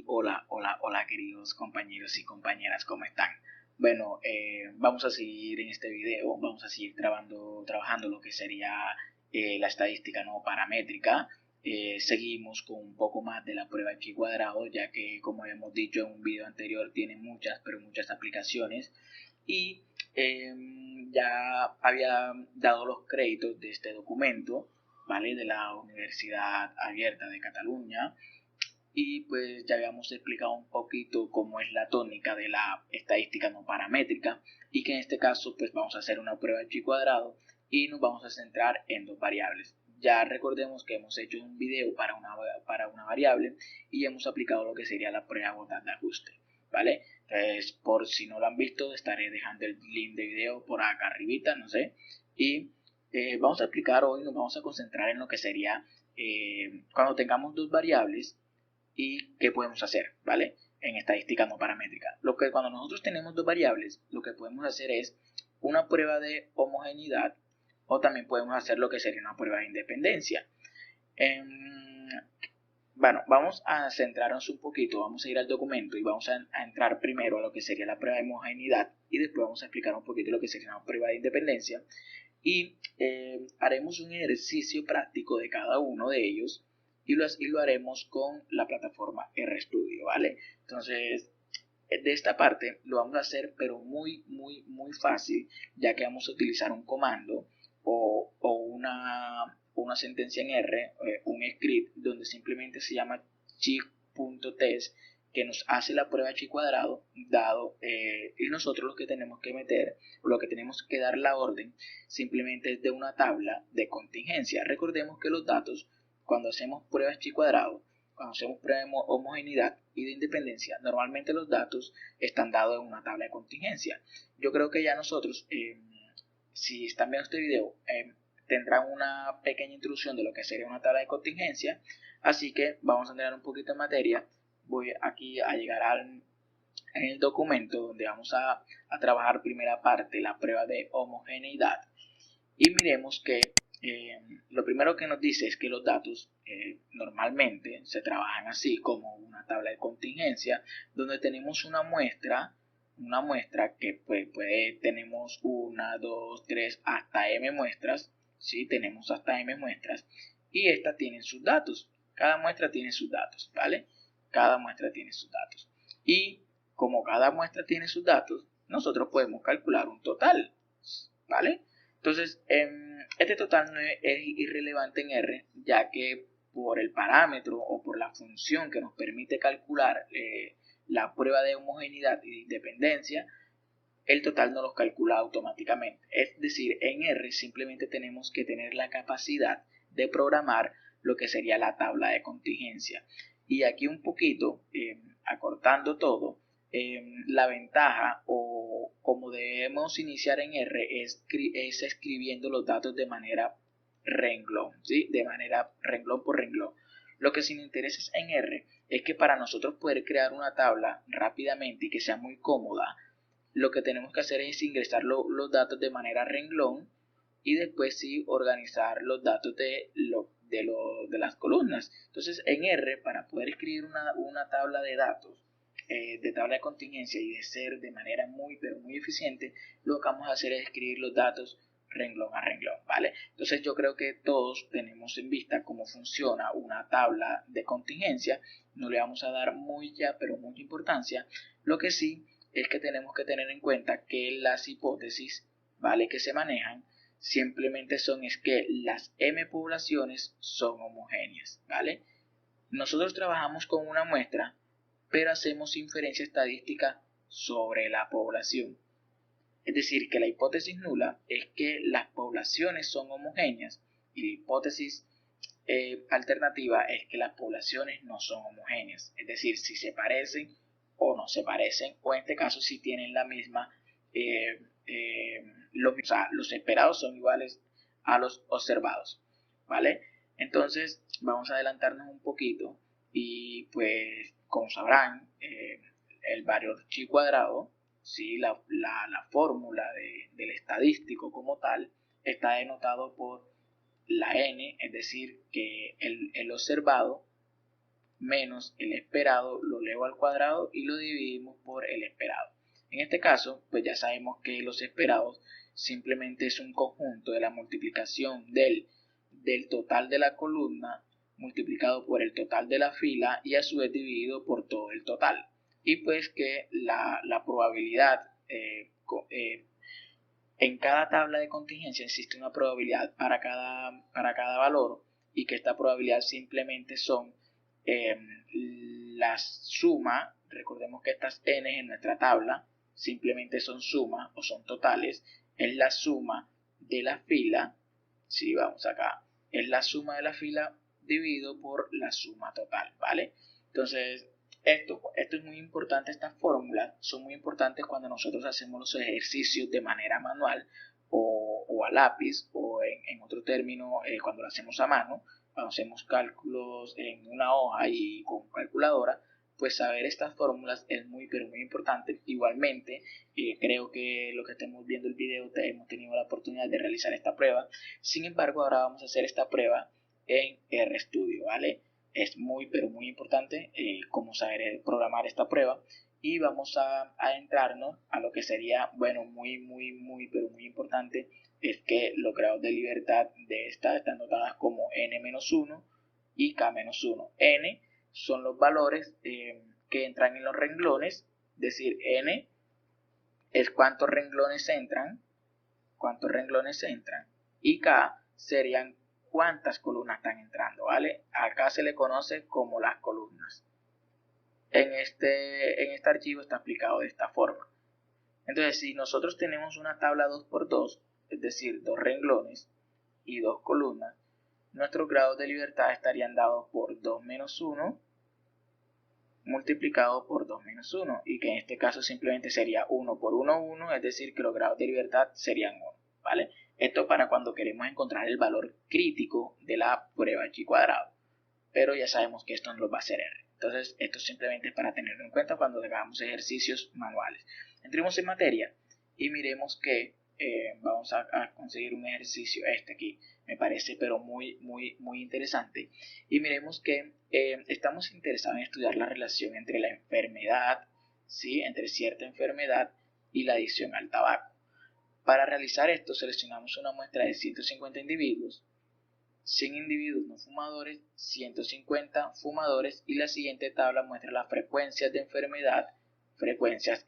Hola queridos compañeros y compañeras, ¿cómo están? Bueno, vamos a seguir en este video, vamos a seguir trabajando lo que sería la estadística no paramétrica. Seguimos con un poco más de la prueba de chi cuadrado, ya que como habíamos dicho en un video anterior tiene muchas, pero muchas aplicaciones. Y ya había dado los créditos de este documento, ¿vale? De la Universidad Abierta de Cataluña. Y pues ya habíamos explicado un poquito cómo es la tónica de la estadística no paramétrica, y que en este caso pues vamos a hacer una prueba de chi cuadrado y nos vamos a centrar en dos variables. Ya recordemos que hemos hecho un video para una variable y hemos aplicado lo que sería la prueba botas de ajuste, ¿vale? Entonces, por si no lo han visto, estaré dejando el link de video por acá arribita, no sé. Y vamos a aplicar hoy, nos vamos a concentrar en lo que sería cuando tengamos dos variables y qué podemos hacer, ¿vale? En estadística no paramétrica. Cuando nosotros tenemos dos variables, lo que podemos hacer es una prueba de homogeneidad, o también podemos hacer lo que sería una prueba de independencia. Bueno, vamos a centrarnos un poquito, vamos a ir al documento y vamos a entrar primero a lo que sería la prueba de homogeneidad y después vamos a explicar un poquito lo que sería una prueba de independencia, y haremos un ejercicio práctico de cada uno de ellos y lo haremos con la plataforma RStudio, ¿vale? Entonces, de esta parte lo vamos a hacer pero muy fácil, ya que vamos a utilizar un comando o una sentencia en R, un script donde simplemente se llama chi.test, que nos hace la prueba chi cuadrado dado, y nosotros lo que tenemos que meter, lo que tenemos que dar la orden simplemente es de una tabla de contingencia. Recordemos que los datos, cuando hacemos pruebas chi cuadrado, cuando hacemos prueba de homogeneidad y de independencia, normalmente los datos están dados en una tabla de contingencia. Yo creo que ya nosotros, si están viendo este video, tendrán una pequeña introducción de lo que sería una tabla de contingencia, así que vamos a entrar un poquito en materia. Voy aquí a llegar en el documento donde vamos a trabajar primera parte, la prueba de homogeneidad, y miremos que lo primero que nos dice es que los datos normalmente se trabajan así, como una tabla de contingencia, donde tenemos una muestra que pues, tenemos 1, 2, 3, hasta m muestras, ¿sí? Tenemos hasta m muestras, y estas tienen sus datos. Cada muestra tiene sus datos, ¿vale? Cada muestra tiene sus datos. Y como cada muestra tiene sus datos, nosotros podemos calcular un total, ¿vale? Entonces, este total no es irrelevante en R, ya que por el parámetro o por la función que nos permite calcular la prueba de homogeneidad y de independencia, el total no los calcula automáticamente. Es decir, en R simplemente tenemos que tener la capacidad de programar lo que sería la tabla de contingencia. Y aquí un poquito, acortando todo, la ventaja o como debemos iniciar en R es escribiendo los datos de manera renglón, ¿sí? De manera renglón por renglón. Lo que sí me interesa en R es que para nosotros poder crear una tabla rápidamente y que sea muy cómoda, lo que tenemos que hacer es ingresar los datos de manera renglón y después sí organizar los datos de las columnas. Entonces en R, para poder escribir una tabla de datos, de tabla de contingencia, y de ser de manera pero muy eficiente, lo que vamos a hacer es escribir los datos renglón a renglón, ¿vale? Entonces yo creo que todos tenemos en vista cómo funciona una tabla de contingencia. No le vamos a dar pero mucha importancia. Lo que sí es que tenemos que tener en cuenta que las hipótesis, ¿vale?, que se manejan simplemente es que las m poblaciones son homogéneas, ¿vale? Nosotros trabajamos con una muestra, pero hacemos inferencia estadística sobre la población. Es decir, que la hipótesis nula es que las poblaciones son homogéneas, y la hipótesis alternativa es que las poblaciones no son homogéneas. Es decir, si se parecen o no se parecen, o en este caso si tienen la misma, los esperados son iguales a los observados, ¿vale? Entonces vamos a adelantarnos un poquito y pues como sabrán, el valor chi cuadrado, ¿sí? la fórmula del estadístico como tal está denotado por la n, es decir, que el observado menos el esperado, lo elevo al cuadrado y lo dividimos por el esperado. En este caso, pues ya sabemos que los esperados simplemente es un conjunto de la multiplicación del total de la columna multiplicado por el total de la fila y a su vez dividido por todo el total. Y pues que la probabilidad, en cada tabla de contingencia existe una probabilidad para cada valor, y que esta probabilidad simplemente son la suma. Recordemos que estas n en nuestra tabla simplemente son sumas o son totales, es la suma de la fila, si vamos acá, es la suma de la fila dividido por la suma total, ¿vale? Entonces, esto es muy importante, estas fórmulas son muy importantes cuando nosotros hacemos los ejercicios de manera manual o a lápiz, o en otro término, cuando lo hacemos a mano, cuando hacemos cálculos en una hoja y con calculadora, pues saber estas fórmulas es muy pero muy importante. Igualmente, creo que los que estemos viendo el video hemos tenido la oportunidad de realizar esta prueba. Sin embargo, ahora vamos a hacer esta prueba en RStudio, ¿vale? Es muy pero muy importante cómo saber programar esta prueba, y vamos a adentrarnos a lo que sería, bueno, muy pero muy importante, es que los grados de libertad de esta están notadas como n-1 y k-1. N son los valores que entran en los renglones, es decir, n es cuántos renglones entran, y k serían cuántas columnas están entrando, ¿vale? Acá se le conoce como las columnas. En este archivo está explicado de esta forma. Entonces, si nosotros tenemos una tabla 2×2, es decir, 2 renglones y 2 columnas, nuestros grados de libertad estarían dados por 2 menos 1 multiplicado por 2 menos 1, y que en este caso simplemente sería 1 por 1, 1, es decir, que los grados de libertad serían 1, ¿vale? Esto para cuando queremos encontrar el valor crítico de la prueba chi cuadrado, pero ya sabemos que esto no lo va a hacer R. Entonces, esto simplemente es para tenerlo en cuenta cuando hagamos ejercicios manuales. Entremos en materia y miremos que vamos a conseguir un ejercicio, este aquí, me parece pero muy interesante, y miremos que estamos interesados en estudiar la relación entre la enfermedad, ¿sí? Entre cierta enfermedad y la adicción al tabaco. Para realizar esto seleccionamos una muestra de 150 individuos, 100 individuos no fumadores, 150 fumadores, y la siguiente tabla muestra las frecuencias de enfermedad,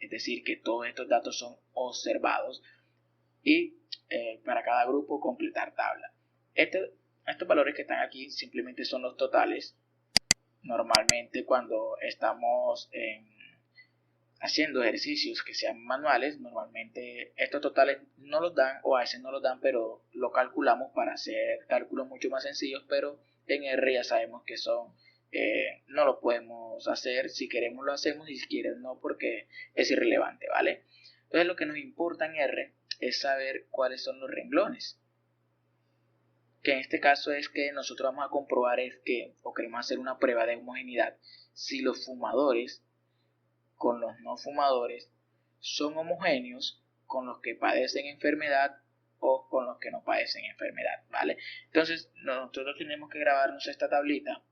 es decir, que todos estos datos son observados, y para cada grupo completar tabla. Estos valores que están aquí simplemente son los totales. Normalmente cuando estamos haciendo ejercicios que sean manuales, normalmente estos totales no los dan, o a veces no los dan, pero lo calculamos para hacer cálculos mucho más sencillos. Pero en R ya sabemos que son, no lo podemos hacer. Si queremos lo hacemos, y si quieren no, porque es irrelevante, ¿vale? Entonces lo que nos importa en R es saber cuáles son los renglones, que en este caso es que nosotros vamos a comprobar o queremos hacer una prueba de homogeneidad, si los fumadores con los no fumadores son homogéneos con los que padecen enfermedad o con los que no padecen enfermedad, ¿vale? Entonces nosotros tenemos que grabarnos esta tablita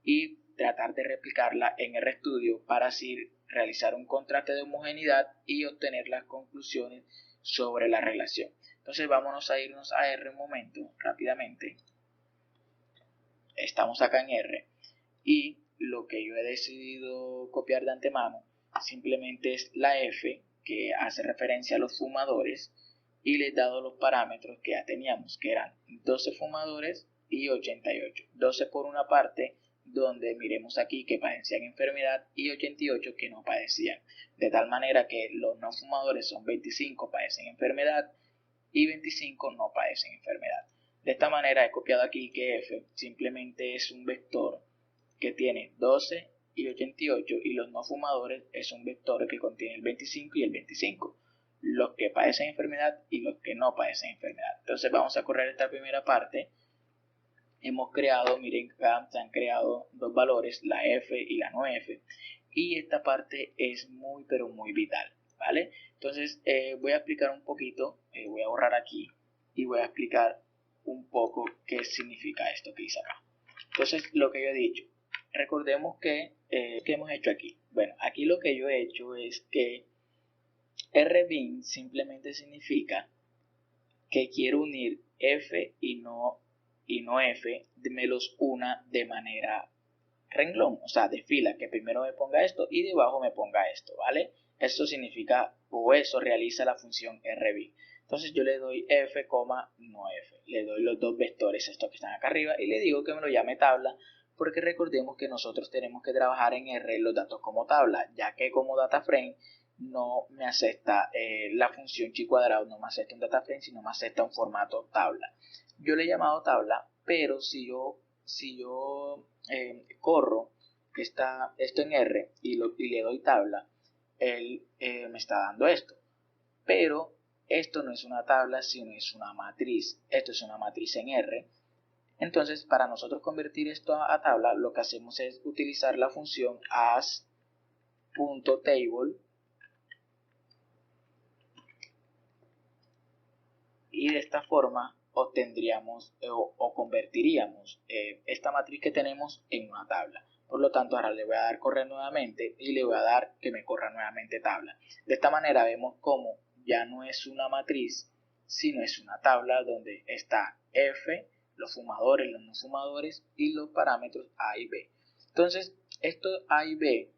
y tratar de replicarla en RStudio para así realizar un contraste de homogeneidad y obtener las conclusiones sobre la relación. Entonces vámonos a irnos a R un momento, rápidamente. Estamos acá en R, y lo que yo he decidido copiar de antemano simplemente es la F, que hace referencia a los fumadores, y les he dado los parámetros que ya teníamos, que eran 12 fumadores y 88. 12 por una parte, donde miremos aquí que padecían enfermedad, y 88 que no padecían. De tal manera que los no fumadores son 25, padecen enfermedad, y 25 no padecen enfermedad. De esta manera he copiado aquí que F simplemente es un vector que tiene 12 y 88, y los no fumadores es un vector que contiene el 25 y el 25, los que padecen enfermedad y los que no padecen enfermedad. Entonces vamos a correr esta primera parte. Hemos creado, miren acá, se han creado dos valores, la F y la no F, y esta parte es muy pero muy vital, ¿vale? Entonces voy a explicar un poquito, voy a borrar aquí y voy a explicar un poco qué significa esto que hice acá. Entonces, lo que yo he dicho, recordemos que, ¿qué hemos hecho aquí? Bueno, aquí lo que yo he hecho es que rbin simplemente significa que quiero unir f y no f, me los una de manera renglón, o sea, de fila, que primero me ponga esto y debajo me ponga esto, ¿vale? Esto significa, o eso realiza la función rbin. Entonces yo le doy f, no f, le doy los dos vectores, estos que están acá arriba, y le digo que me lo llame tabla, porque recordemos que nosotros tenemos que trabajar en R los datos como tabla, ya que como data frame no me acepta la función chi cuadrado, no me acepta un data frame, sino me acepta un formato tabla. Yo le he llamado tabla, pero si yo corro esto en R y le doy tabla, él me está dando esto. Pero esto no es una tabla, sino es una matriz. Esto es una matriz en R. Entonces, para nosotros convertir esto a tabla, lo que hacemos es utilizar la función as.table y de esta forma obtendríamos o convertiríamos esta matriz que tenemos en una tabla. Por lo tanto, ahora le voy a dar correr nuevamente y le voy a dar que me corra nuevamente tabla. De esta manera vemos cómo ya no es una matriz, sino es una tabla donde está f, los fumadores, los no fumadores y los parámetros a y b. Entonces, esto a y b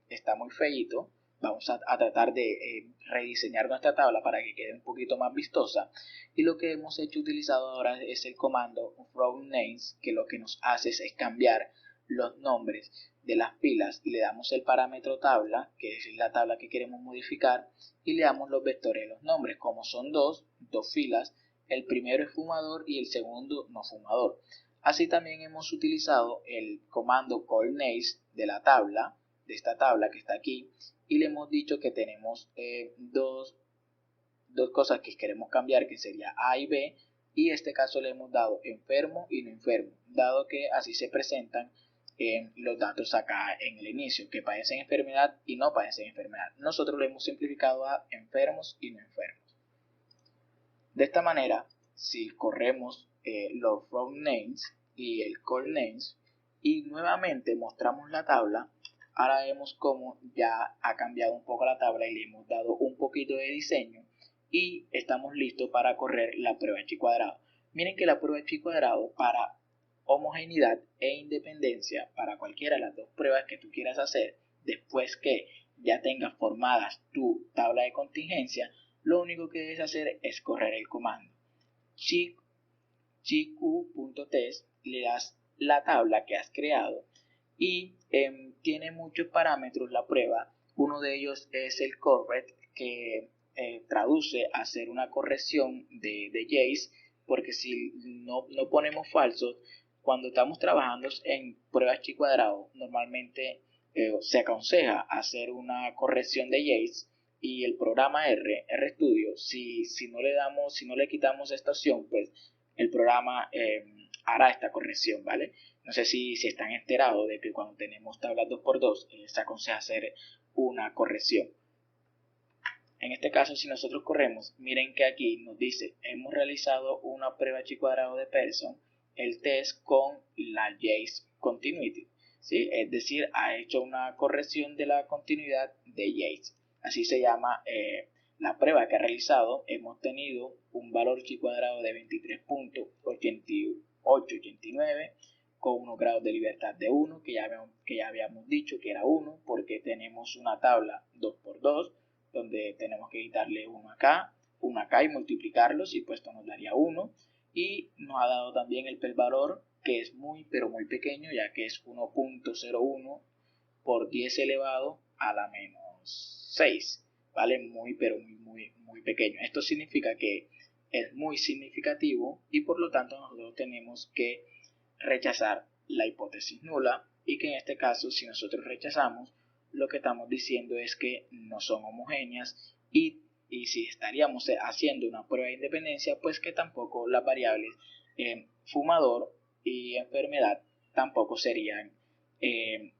está muy feito. Vamos a tratar de rediseñar nuestra tabla para que quede un poquito más vistosa, y lo que hemos utilizado ahora es el comando from names, que lo que nos hace es cambiar los nombres de las filas. Le damos el parámetro tabla, que es la tabla que queremos modificar, y le damos los vectores de los nombres, como son dos filas, el primero es fumador y el segundo no fumador. Así también hemos utilizado el comando call names de la tabla, de esta tabla que está aquí, y le hemos dicho que tenemos dos cosas que queremos cambiar, que sería A y B, y en este caso le hemos dado enfermo y no enfermo, dado que así se presentan los datos acá en el inicio, que padecen enfermedad y no padecen enfermedad. Nosotros lo hemos simplificado a enfermos y no enfermos. De esta manera, si corremos los from names y el call names y nuevamente mostramos la tabla, ahora vemos cómo ya ha cambiado un poco la tabla y le hemos dado un poquito de diseño y estamos listos para correr la prueba de chi cuadrado. Miren que la prueba de chi cuadrado, para homogeneidad e independencia, para cualquiera de las dos pruebas que tú quieras hacer, después que ya tengas formadas tu tabla de contingencia, lo único que debes hacer es correr el comando chiq.test, le das la tabla que has creado y tiene muchos parámetros la prueba. Uno de ellos es el correct, que traduce a hacer una corrección de Jace, porque si no ponemos falsos, cuando estamos trabajando en pruebas chi cuadrado, normalmente se aconseja hacer una corrección de Jace, y el programa RStudio, si no le quitamos esta opción, pues el programa hará esta corrección, ¿vale? No sé si están enterados de que cuando tenemos tablas 2x2 se aconseja hacer una corrección. En este caso, si nosotros corremos, miren que aquí nos dice, hemos realizado una prueba chi cuadrado de Pearson, el test con la Jace Continuity, ¿sí? Es decir, ha hecho una corrección de la continuidad de Jace. Así se llama la prueba que ha realizado. Hemos tenido un valor chi cuadrado de 23.8889 con unos grados de libertad de 1, que ya habíamos dicho que era 1, porque tenemos una tabla 2x2, donde tenemos que quitarle uno acá y multiplicarlos, y pues esto nos daría 1. Y nos ha dado también el valor, que es muy pero muy pequeño, ya que es 1.01 por 10 elevado a la menos 6, ¿vale? Muy pero muy pequeño. Esto significa que es muy significativo y por lo tanto nosotros tenemos que rechazar la hipótesis nula, y que en este caso, si nosotros rechazamos, lo que estamos diciendo es que no son homogéneas, y si estaríamos haciendo una prueba de independencia, pues que tampoco las variables fumador y enfermedad tampoco serían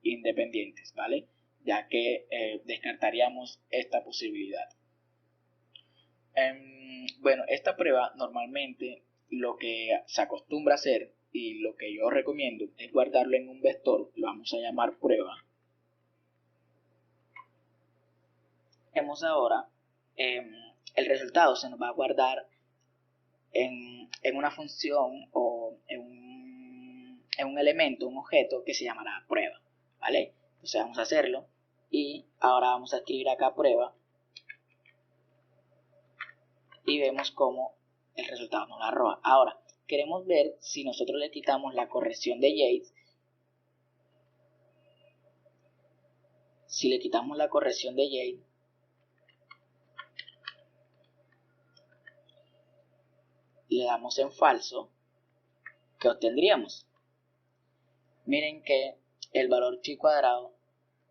independientes, ¿vale? Ya que descartaríamos esta posibilidad. Bueno, esta prueba normalmente lo que se acostumbra a hacer y lo que yo recomiendo es guardarlo en un vector, lo vamos a llamar prueba. Vemos ahora el resultado se nos va a guardar en una función o en un elemento, un objeto que se llamará prueba, ¿vale? Entonces vamos a hacerlo y ahora vamos a escribir acá prueba y vemos cómo el resultado nos lo arroja. Ahora, queremos ver si nosotros le quitamos la corrección de Yates. Si le quitamos la corrección de Yates, le damos en falso, ¿qué obtendríamos? Miren que el valor chi cuadrado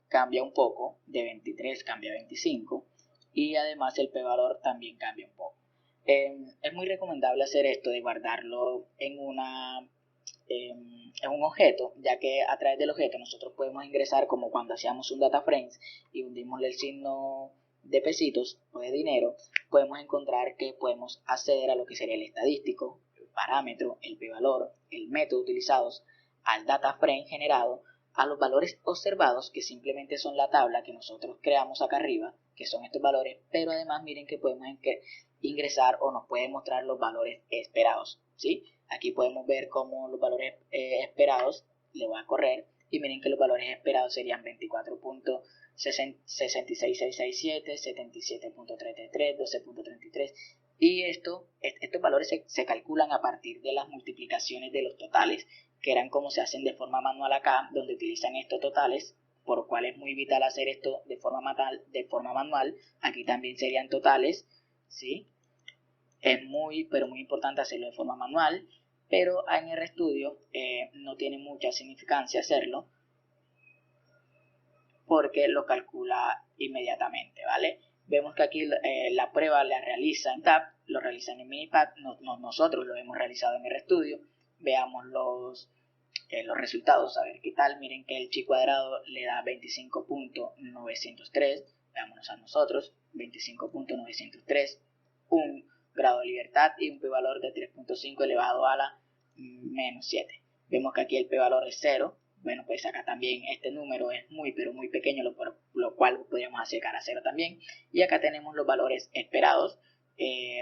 cambia un poco, de 23 cambia a 25 y además el p-valor también cambia un poco. Es muy recomendable hacer esto de guardarlo en un objeto, ya que a través del objeto nosotros podemos ingresar, como cuando hacíamos un data frames y hundimos el signo de pesitos o de dinero, podemos encontrar que podemos acceder a lo que sería el estadístico, el parámetro, el p-valor, el método utilizados, al data frame generado, a los valores observados, que simplemente son la tabla que nosotros creamos acá arriba, que son estos valores, pero además miren que podemos ingresar o nos puede mostrar los valores esperados, ¿sí? Aquí podemos ver cómo los valores esperados le voy a correr y miren que los valores esperados serían 24.66667, 77.33, 12.33 y estos valores se calculan a partir de las multiplicaciones de los totales, que eran como se hacen de forma manual acá, donde utilizan estos totales, por lo cual es muy vital hacer esto de forma manual. Aquí también serían totales, ¿sí? Es muy, pero muy importante hacerlo de forma manual, pero en RStudio no tiene mucha significancia hacerlo, porque lo calcula inmediatamente, ¿vale? Vemos que aquí la prueba la realiza en Tab, lo realizan en Minipad, nosotros lo hemos realizado en RStudio. Veamos los resultados, a ver qué tal. Miren que el chi cuadrado le da 25.903, veámonos a nosotros, 25.903, un grado de libertad y un p-valor de 3.5 elevado a la menos 7. Vemos que aquí el p-valor es 0. Bueno, pues acá también este número es muy, pero muy pequeño, lo cual podríamos acercar a 0 también. Y acá tenemos los valores esperados.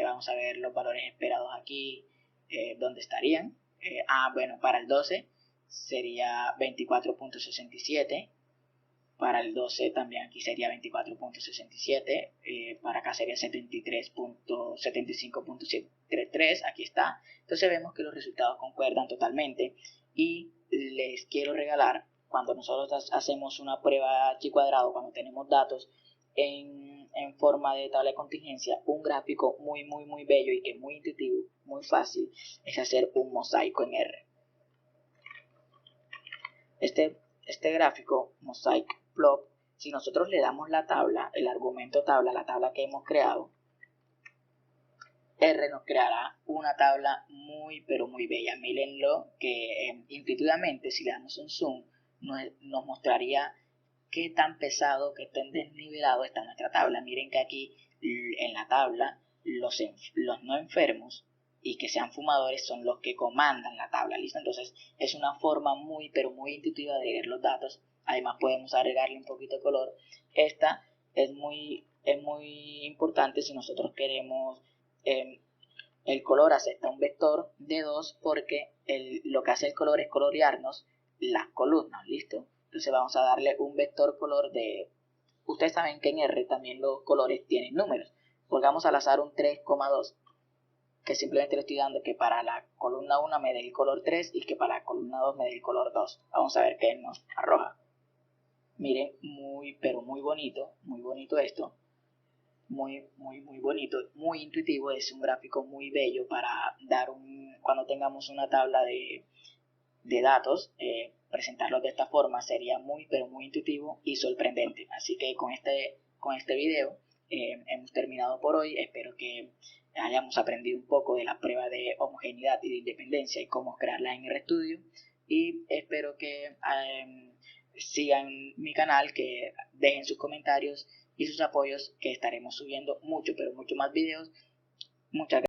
Vamos a ver los valores esperados aquí, ¿dónde estarían? Bueno, para el 12 sería 24.67. Para el 12 también aquí sería 24.67, para acá sería 75.73, aquí está. Entonces vemos que los resultados concuerdan totalmente y les quiero regalar, cuando nosotros hacemos una prueba chi cuadrado, cuando tenemos datos en forma de tabla de contingencia, un gráfico muy, muy, muy bello y que es muy intuitivo, muy fácil, es hacer un mosaico en R. Este gráfico, mosaic plot, si nosotros le damos la tabla, el argumento tabla, la tabla que hemos creado, R nos creará una tabla muy, pero muy bella. Mírenlo que intuitivamente, si le damos un zoom, nos mostraría qué tan pesado, qué tan desnivelado está nuestra tabla. Miren que aquí en la tabla los no enfermos y que sean fumadores son los que comandan la tabla, ¿listo? Entonces es una forma muy, pero muy intuitiva de leer los datos. Además podemos agregarle un poquito de color. Esta es muy importante si nosotros queremos el color acepta un vector de 2 porque lo que hace el color es colorearnos las columnas, ¿listo? Entonces vamos a darle un vector color de... Ustedes saben que en R también los colores tienen números. Pongamos al azar un 3,2, que simplemente le estoy dando que para la columna 1 me dé el color 3 y que para la columna 2 me dé el color 2. Vamos a ver qué nos arroja. Miren, muy, pero muy bonito esto. Muy bonito, muy intuitivo, es un gráfico muy bello para dar cuando tengamos una tabla de datos, presentarlos de esta forma sería muy, pero muy intuitivo y sorprendente. Así que con este video hemos terminado por hoy. Espero que hayamos aprendido un poco de la prueba de homogeneidad y de independencia y cómo crearla en RStudio. Y espero que sigan mi canal, que dejen sus comentarios y sus apoyos, que estaremos subiendo mucho, pero mucho más videos. Muchas gracias.